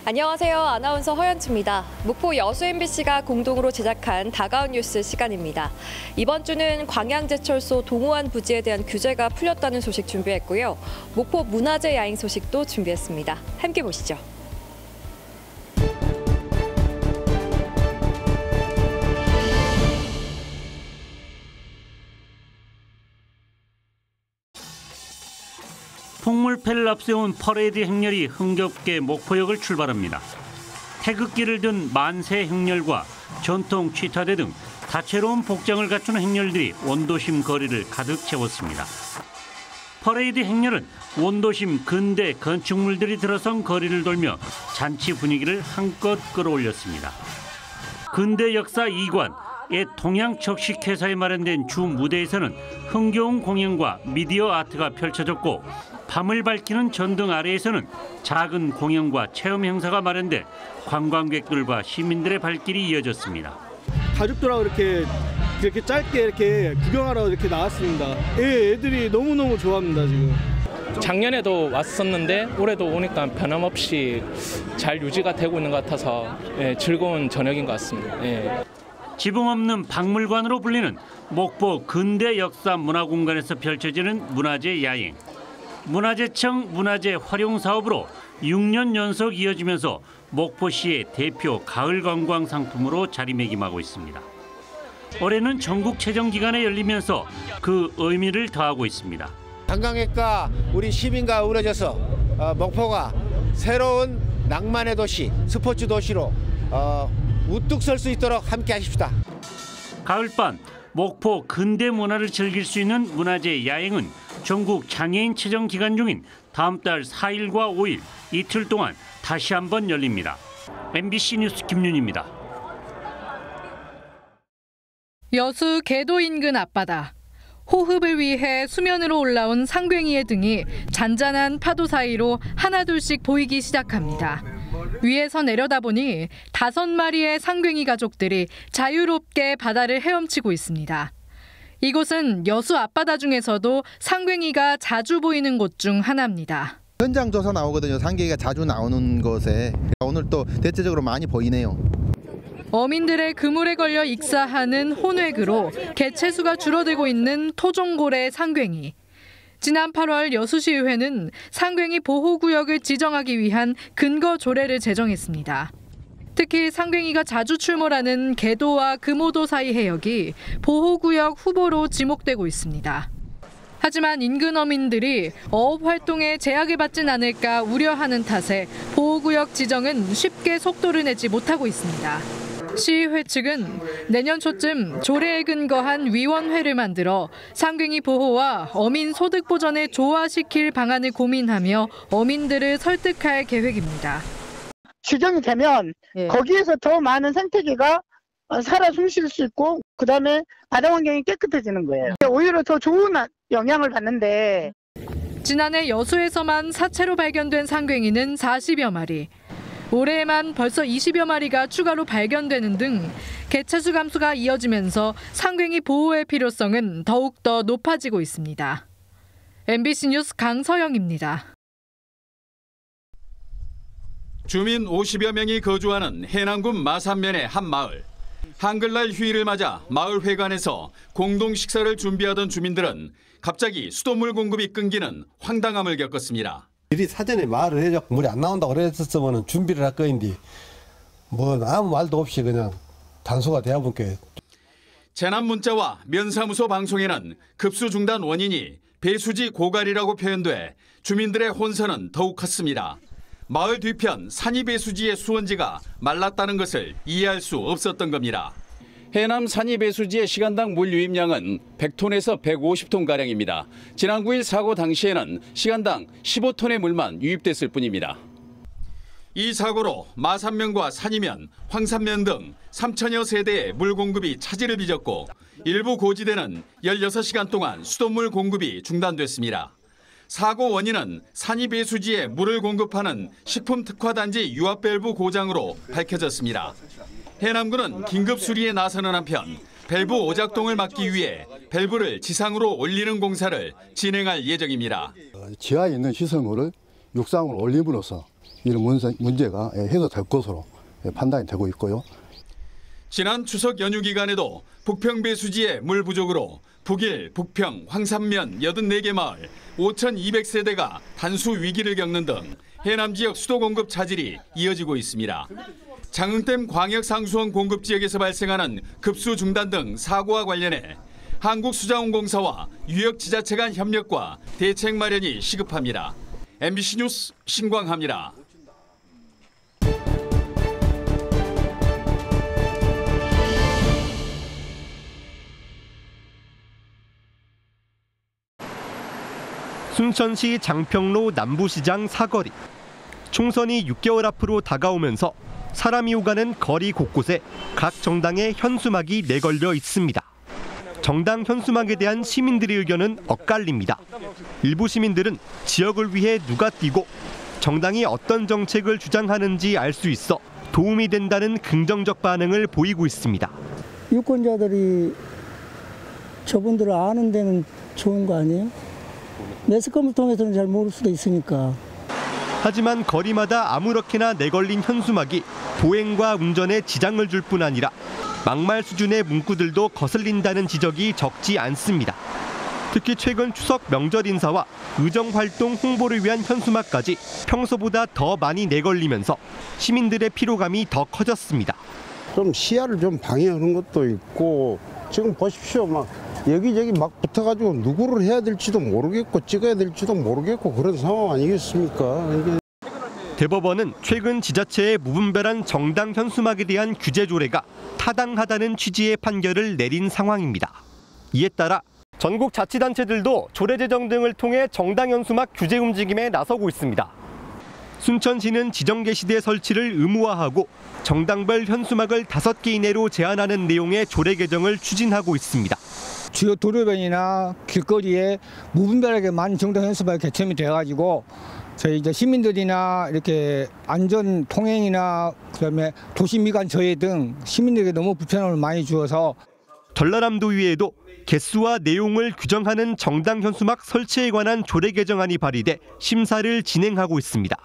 안녕하세요. 아나운서 허연주입니다. 목포 여수 MBC가 공동으로 제작한 다가온 뉴스 시간입니다. 이번 주는 광양제철소 동호안 부지에 대한 규제가 풀렸다는 소식 준비했고요. 목포 문화재 야행 소식도 준비했습니다. 함께 보시죠. 풍물패를 앞세운 퍼레이드 행렬이 흥겹게 목포역을 출발합니다. 태극기를 든 만세 행렬과 전통 취타대 등 다채로운 복장을 갖춘 행렬들이 원도심 거리를 가득 채웠습니다. 퍼레이드 행렬은 원도심 근대 건축물들이 들어선 거리를 돌며 잔치 분위기를 한껏 끌어올렸습니다. 근대 역사 2관, 옛 동양적식회사에 마련된 주 무대에서는 흥겨운 공연과 미디어 아트가 펼쳐졌고, 밤을 밝히는 전등 아래에서는 작은 공연과 체험 행사가 마련돼 관광객들과 시민들의 발길이 이어졌습니다. 가족들하고 이렇게 짧게 이렇게 구경하러 이렇게 나왔습니다. 애들이 너무너무 좋아합니다, 지금. 작년에도 왔었는데 올해도 오니까 변함없이 잘 유지가 되고 있는 것 같아서 즐거운 저녁인 것 같습니다. 지붕 없는 박물관으로 불리는 목포 근대 역사 문화공간에서 펼쳐지는 문화재 야행. 문화재청 문화재 활용 사업으로 6년 연속 이어지면서 목포시의 대표 가을 관광 상품으로 자리매김하고 있습니다. 올해는 전국 최종 기간에 열리면서 그 의미를 더하고 있습니다. 관광객과 우리 시민과 어우러져서 목포가 새로운 낭만의 도시, 스포츠 도시로 우뚝 설 수 있도록 함께 하십시다. 가을밤 목포 근대 문화를 즐길 수 있는 문화재 야행은 전국 장애인 체정 기간 중인 다음 달 4일과 5일 이틀 동안 다시 한번 열립니다. MBC 뉴스 김윤희입니다. 여수 계도 인근 앞바다. 호흡을 위해 수면으로 올라온 상괭이의 등이 잔잔한 파도 사이로 하나둘씩 보이기 시작합니다. 위에서 내려다보니 5마리의 상괭이 가족들이 자유롭게 바다를 헤엄치고 있습니다. 이곳은 여수 앞바다 중에서도 상괭이가 자주 보이는 곳 중 하나입니다. 현장 조사 나오거든요. 상괭이가 자주 나오는 곳에. 오늘 또 대체적으로 많이 보이네요. 어민들의 그물에 걸려 익사하는 혼획으로 개체수가 줄어들고 있는 토종고래 상괭이. 지난 8월 여수시의회는 상괭이 보호구역을 지정하기 위한 근거 조례를 제정했습니다. 특히 상괭이가 자주 출몰하는 계도와 금오도 사이 해역이 보호구역 후보로 지목되고 있습니다. 하지만 인근 어민들이 어업 활동에 제약을 받진 않을까 우려하는 탓에 보호구역 지정은 쉽게 속도를 내지 못하고 있습니다. 시의회 측은 내년 초쯤 조례에 근거한 위원회를 만들어 상괭이 보호와 어민 소득 보전을 조화시킬 방안을 고민하며 어민들을 설득할 계획입니다. 지정이 되면 거기에서 더 많은 생태계가 살아 숨쉴 수 있고 그다음에 바다 환경이 깨끗해지는 거예요. 오히려 더 좋은 영향을 받는데. 지난해 여수에서만 사체로 발견된 상괭이는 40여 마리. 올해에만 벌써 20여 마리가 추가로 발견되는 등 개체수 감소가 이어지면서 상괭이 보호의 필요성은 더욱더 높아지고 있습니다. MBC 뉴스 강서영입니다. 주민 50여 명이 거주하는 해남군 마산면의 한 마을. 한글날 휴일을 맞아 마을 회관에서 공동 식사를 준비하던 주민들은 갑자기 수돗물 공급이 끊기는 황당함을 겪었습니다. 미리 사전에 말을 해줘 물이 안 나온다고 그랬었으면 준비를 할 거인데 뭐 아무 말도 없이 그냥 단소가 되어보니까. 재난 문자와 면사무소 방송에는 급수 중단 원인이 배수지 고갈이라고 표현돼 주민들의 혼선은 더욱 컸습니다. 마을 뒤편 산이 배수지의 수원지가 말랐다는 것을 이해할 수 없었던 겁니다. 해남 산이 배수지의 시간당 물 유입량은 100톤에서 150톤가량입니다. 지난 9일 사고 당시에는 시간당 15톤의 물만 유입됐을 뿐입니다. 이 사고로 마산면과 산이면, 황산면 등 3천여 세대의 물 공급이 차질을 빚었고 일부 고지대는 16시간 동안 수돗물 공급이 중단됐습니다. 사고 원인은 산이 배수지에 물을 공급하는 식품특화단지 유압밸브 고장으로 밝혀졌습니다. 해남군은 긴급 수리에 나서는 한편 밸브 오작동을 막기 위해 밸브를 지상으로 올리는 공사를 진행할 예정입니다. 지하에 있는 시설물을 육상으로 올림으로써 이런 문제가 해소될 것으로 판단이 되고 있고요. 지난 추석 연휴 기간에도 북평 배수지의 물 부족으로 북일, 북평, 황산면 84개 마을 5,200세대가 단수 위기를 겪는 등 해남 지역 수도 공급 차질이 이어지고 있습니다. 장흥댐 광역상수원 공급 지역에서 발생하는 급수 중단 등 사고와 관련해 한국수자원공사와 유역지자체 간 협력과 대책 마련이 시급합니다. MBC 뉴스 신광하입니다. 순천시 장평로 남부시장 사거리. 총선이 6개월 앞으로 다가오면서 사람이 오가는 거리 곳곳에 각 정당의 현수막이 내걸려 있습니다. 정당 현수막에 대한 시민들의 의견은 엇갈립니다. 일부 시민들은 지역을 위해 누가 뛰고 정당이 어떤 정책을 주장하는지 알 수 있어 도움이 된다는 긍정적 반응을 보이고 있습니다. 유권자들이 저분들을 아는 데는 좋은 거 아니에요? 매스컴을 통해서는 잘 모를 수도 있으니까. 하지만 거리마다 아무렇게나 내걸린 현수막이 보행과 운전에 지장을 줄 뿐 아니라 막말 수준의 문구들도 거슬린다는 지적이 적지 않습니다. 특히 최근 추석 명절 인사와 의정활동 홍보를 위한 현수막까지 평소보다 더 많이 내걸리면서 시민들의 피로감이 더 커졌습니다. 좀 시야를 좀 방해하는 것도 있고 지금 보십시오. 막 여기저기 막 붙어가지고 누구를 해야 될지도 모르겠고 찍어야 될지도 모르겠고 그런 상황 아니겠습니까? 대법원은 최근 지자체의 무분별한 정당 현수막에 대한 규제 조례가 타당하다는 취지의 판결을 내린 상황입니다. 이에 따라 전국 자치단체들도 조례 제정 등을 통해 정당 현수막 규제 움직임에 나서고 있습니다. 순천시는 지정 게시대 설치를 의무화하고 정당별 현수막을 5개 이내로 제한하는 내용의 조례 개정을 추진하고 있습니다. 주요 도로변이나 길거리에 무분별하게 많은 정당 현수막이 개첨이 돼가지고 저희 이제 시민들이나 이렇게 안전 통행이나 그다음에 도시 미관 저해 등 시민들에게 너무 불편함을 많이 주어서 전라남도의회에도 개수와 내용을 규정하는 정당 현수막 설치에 관한 조례 개정안이 발의돼 심사를 진행하고 있습니다.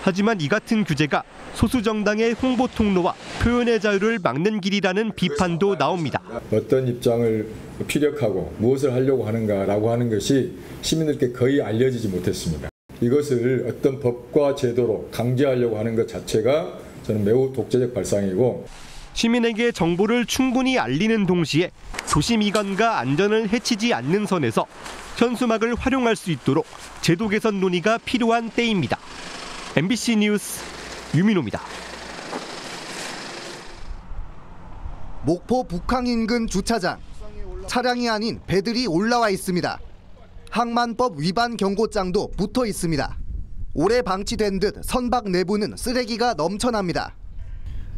하지만 이 같은 규제가 소수 정당의 홍보 통로와 표현의 자유를 막는 길이라는 비판도 나옵니다. 어떤 입장을 피력하고 무엇을 하려고 하는가라고 하는 것이 시민들께 거의 알려지지 못했습니다. 이것을 어떤 법과 제도로 강제하려고 하는 것 자체가 저는 매우 독재적 발상이고 시민에게 정보를 충분히 알리는 동시에 도시 미관과 안전을 해치지 않는 선에서 현수막을 활용할 수 있도록 제도 개선 논의가 필요한 때입니다. MBC 뉴스 유민호입니다. 목포 북항 인근 주차장. 차량이 아닌 배들이 올라와 있습니다. 항만법 위반 경고장도 붙어 있습니다. 오래 방치된 듯 선박 내부는 쓰레기가 넘쳐납니다.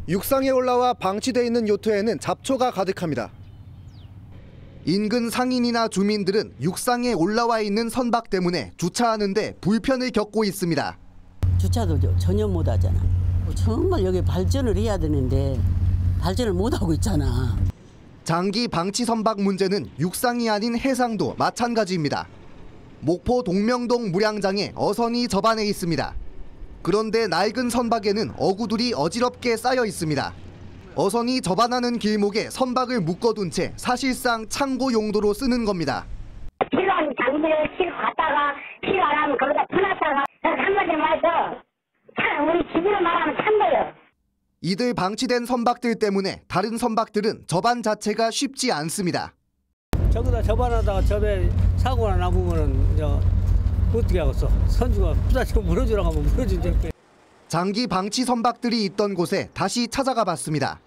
육상에 올라와 방치돼 있는 요트에는 잡초가 가득합니다. 인근 상인이나 주민들은 육상에 올라와 있는 선박 때문에 주차하는데 불편을 겪고 있습니다. 주차도 전혀 못 하잖아. 정말 여기 발전을 해야 되는데 발전을 못 하고 있잖아. 장기 방치 선박 문제는 육상이 아닌 해상도 마찬가지입니다. 목포 동명동 무량장에 어선이 접안해 있습니다. 그런데 낡은 선박에는 어구들이 어지럽게 쌓여 있습니다. 어선이 접안하는 길목에 선박을 묶어둔 채 사실상 창고 용도로 쓰는 겁니다. 필요한 장비를 싣고 갔다가 필요 안 하면 거기다 퍼놨다가 한마디 말해서 우리 집으로 말하면 찬 거예요. 이들 방치된 선박들 때문에 다른 선박들은 접안 자체가 쉽지 않습니다. 저기다 접안하다가 접에 사고가 나보면은 어떻게 하겠어? 선주가 부딪히고 물어주라고 하면 물어주지. 장기 방치 선박들이 있던 곳에 다시 찾아가 봤습니다.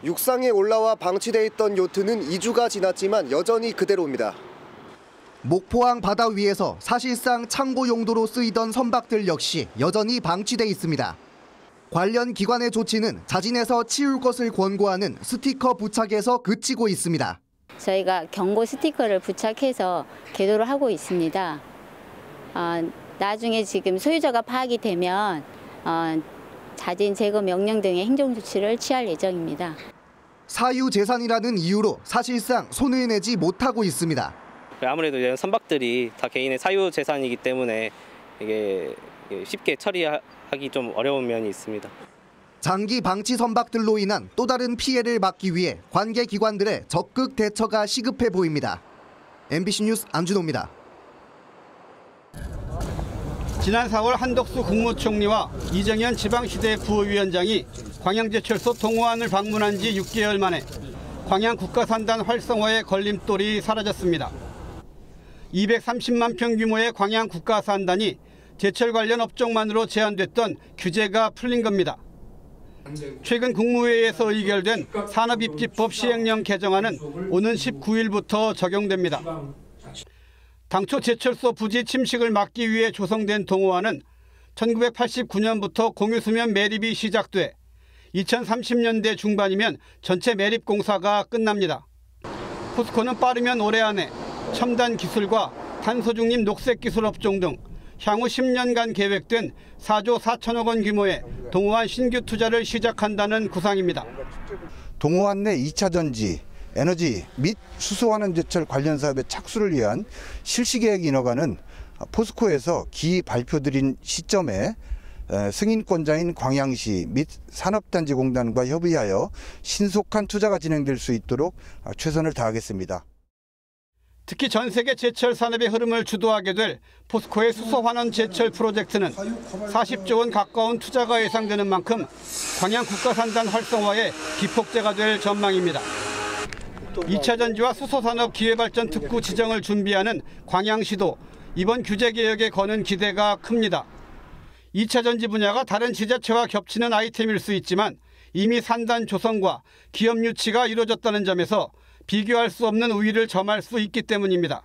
육상에 올라와 방치돼 있던 요트는 2주가 지났지만 여전히 그대로입니다. 목포항 바다 위에서 사실상 창고 용도로 쓰이던 선박들 역시 여전히 방치돼 있습니다. 관련 기관의 조치는 자진해서 치울 것을 권고하는 스티커 부착에서 그치고 있습니다. 저희가 경고 스티커를 부착해서 계도를 하고 있습니다. 나중에 지금 소유자가 파악이 되면 자진 제거 명령 등의 행정 조치를 취할 예정입니다. 사유재산이라는 이유로 사실상 손을 내지 못하고 있습니다. 아무래도 이런 선박들이 다 개인의 사유 재산이기 때문에 이게 쉽게 처리하기 좀 어려운 면이 있습니다. 장기 방치 선박들로 인한 또 다른 피해를 막기 위해 관계 기관들의 적극 대처가 시급해 보입니다. MBC 뉴스 안준호입니다. 지난 4월 한덕수 국무총리와 이정현 지방시대 부위원장이 광양제철소 동호안을 방문한 지 6개월 만에 광양 국가산단 활성화의 걸림돌이 사라졌습니다. 230만 평 규모의 광양 국가산단이 제철 관련 업종만으로 제한됐던 규제가 풀린 겁니다. 최근 국무회의에서 의결된 산업입지법 시행령 개정안은 오는 19일부터 적용됩니다. 당초 제철소 부지 침식을 막기 위해 조성된 동호안은 1989년부터 공유수면 매립이 시작돼 2030년대 중반이면 전체 매립 공사가 끝납니다. 포스코는 빠르면 올해 안에 첨단 기술과 탄소 중립 녹색 기술 업종 등 향후 10년간 계획된 4조 4천억 원 규모의 동호안 신규 투자를 시작한다는 구상입니다. 동호안 내 2차 전지, 에너지 및 수소환원 제철 관련 사업의 착수를 위한 실시 계획 인허가는 포스코에서 기 발표드린 시점에 승인권자인 광양시 및 산업단지공단과 협의하여 신속한 투자가 진행될 수 있도록 최선을 다하겠습니다. 특히 전 세계 제철 산업의 흐름을 주도하게 될 포스코의 수소환원 제철 프로젝트는 40조 원 가까운 투자가 예상되는 만큼 광양 국가산단 활성화의 기폭제가 될 전망입니다. 2차 전지와 수소산업 기회발전 특구 지정을 준비하는 광양시도 이번 규제 개혁에 거는 기대가 큽니다. 2차 전지 분야가 다른 지자체와 겹치는 아이템일 수 있지만 이미 산단 조성과 기업 유치가 이루어졌다는 점에서 비교할 수 없는 우위를 점할 수 있기 때문입니다.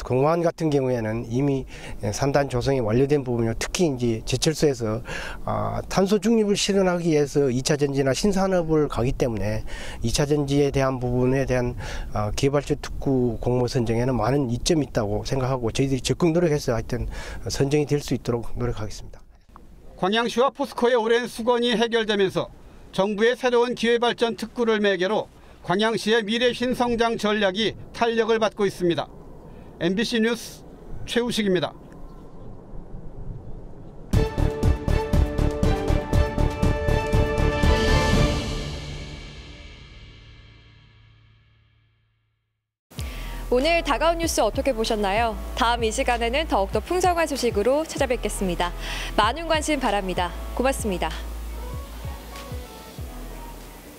동호안 같은 경우에는 이미 산단 조성이 완료된 부분이요. 특히 이제 제철소에서 탄소 중립을 실현하기 위해서 2차 전지나 신산업을 가기 때문에 2차 전지에 대한 부분에 대한 기회발전 특구 공모 선정에는 많은 이점이 있다고 생각하고 저희들이 적극 노력해서 하여튼 선정이 될 수 있도록 노력하겠습니다. 광양시와 포스코의 오랜 수건이 해결되면서 정부의 새로운 기회발전 특구를 매개로 광양시의 미래 신성장 전략이 탄력을 받고 있습니다. MBC 뉴스 최우식입니다. 오늘 다가온 뉴스 어떻게 보셨나요? 다음 이 시간에는 더욱더 풍성한 소식으로 찾아뵙겠습니다. 많은 관심 바랍니다. 고맙습니다.